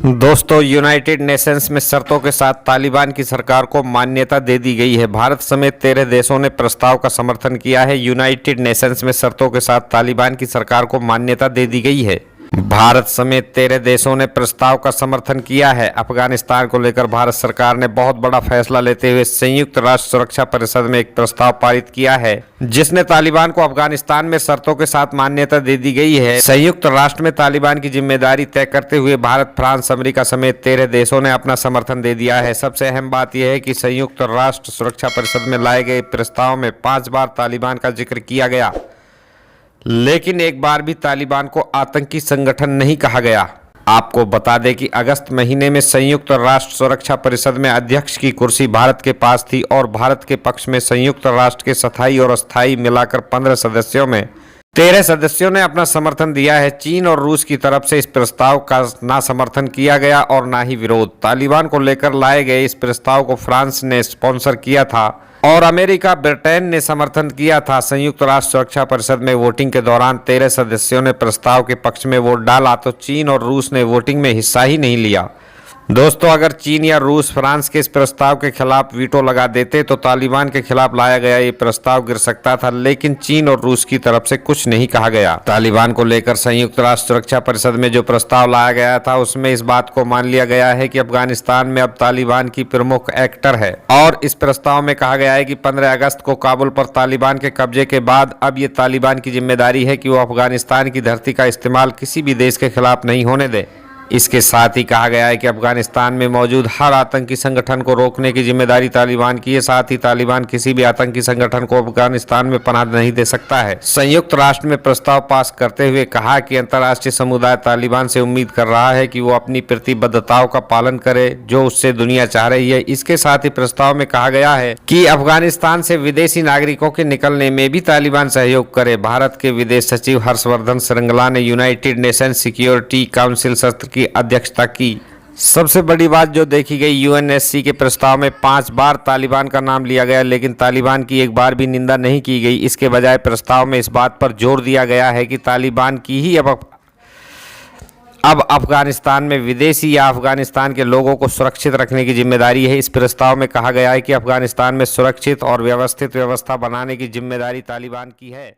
दोस्तों, United Nations में शर्तों के साथ तालिबान की सरकार को मान्यता दे दी गई है। भारत समेत 13 देशों ने प्रस्ताव का समर्थन किया है। यूनाइटेड नेशंस में शर्तों के साथ तालिबान की सरकार को मान्यता दे दी गई है। भारत समेत 13 देशों ने प्रस्ताव का समर्थन किया है। अफगानिस्तान को लेकर भारत सरकार ने बहुत बड़ा फैसला लेते हुए संयुक्त राष्ट्र सुरक्षा परिषद में एक प्रस्ताव पारित किया है, जिसने तालिबान को अफगानिस्तान में शर्तों के साथ मान्यता दे दी गई है। संयुक्त राष्ट्र में तालिबान की जिम्मेदारी तय करते हुए भारत, फ्रांस, अमेरिका समेत 13 देशों ने अपना समर्थन दे दिया है। सबसे अहम बात यह है कि संयुक्त राष्ट्र सुरक्षा परिषद में लाए गए प्रस्ताव में 5 बार तालिबान का जिक्र किया गया, लेकिन एक बार भी तालिबान को आतंकी संगठन नहीं कहा गया। आपको बता दें कि अगस्त महीने में संयुक्त राष्ट्र सुरक्षा परिषद में अध्यक्ष की कुर्सी भारत के पास थी और भारत के पक्ष में संयुक्त राष्ट्र के स्थायी और अस्थायी मिलाकर 15 सदस्यों में 13 सदस्यों ने अपना समर्थन दिया है। चीन और रूस की तरफ से इस प्रस्ताव का ना समर्थन किया गया और ना ही विरोध। तालिबान को लेकर लाए गए इस प्रस्ताव को फ्रांस ने स्पॉन्सर किया था और अमेरिका, ब्रिटेन ने समर्थन किया था। संयुक्त राष्ट्र सुरक्षा परिषद में वोटिंग के दौरान 13 सदस्यों ने प्रस्ताव के पक्ष में वोट डाला, तो चीन और रूस ने वोटिंग में हिस्सा ही नहीं लिया। दोस्तों, अगर चीन या रूस फ्रांस के इस प्रस्ताव के खिलाफ वीटो लगा देते तो तालिबान के खिलाफ लाया गया ये प्रस्ताव गिर सकता था, लेकिन चीन और रूस की तरफ से कुछ नहीं कहा गया। तालिबान को लेकर संयुक्त राष्ट्र सुरक्षा परिषद में जो प्रस्ताव लाया गया था, उसमें इस बात को मान लिया गया है कि अफगानिस्तान में अब तालिबान की प्रमुख एक्टर है और इस प्रस्ताव में कहा गया है कि 15 अगस्त को काबुल पर तालिबान के कब्जे के बाद अब ये तालिबान की जिम्मेदारी है कि वो अफगानिस्तान की धरती का इस्तेमाल किसी भी देश के खिलाफ नहीं होने दे। इसके साथ ही कहा गया है कि अफगानिस्तान में मौजूद हर आतंकी संगठन को रोकने की जिम्मेदारी तालिबान की है। साथ ही तालिबान किसी भी आतंकी संगठन को अफगानिस्तान में पनाह नहीं दे सकता है। संयुक्त राष्ट्र में प्रस्ताव पास करते हुए कहा कि अंतर्राष्ट्रीय समुदाय तालिबान से उम्मीद कर रहा है कि वो अपनी प्रतिबद्धताओं का पालन करे जो उससे दुनिया चाह रही है। इसके साथ ही प्रस्ताव में कहा गया है कि अफगानिस्तान से विदेशी नागरिकों के निकलने में भी तालिबान सहयोग करे। भारत के विदेश सचिव हर्षवर्धन श्रृंगला ने यूनाइटेड नेशन सिक्योरिटी काउंसिल सत्र की अध्यक्षता की। सबसे बड़ी बात जो देखी गई, यूएनएससी के प्रस्ताव में 5 बार तालिबान का नाम लिया गया, लेकिन तालिबान की एक बार भी निंदा नहीं की गई। इसके बजाय प्रस्ताव में इस बात पर जोर दिया गया है कि तालिबान की ही अब अफगानिस्तान में विदेशी या अफगानिस्तान के लोगों को सुरक्षित रखने की जिम्मेदारी है। इस प्रस्ताव में कहा गया है कि अफगानिस्तान में सुरक्षित और व्यवस्थित व्यवस्था बनाने की जिम्मेदारी तालिबान की है।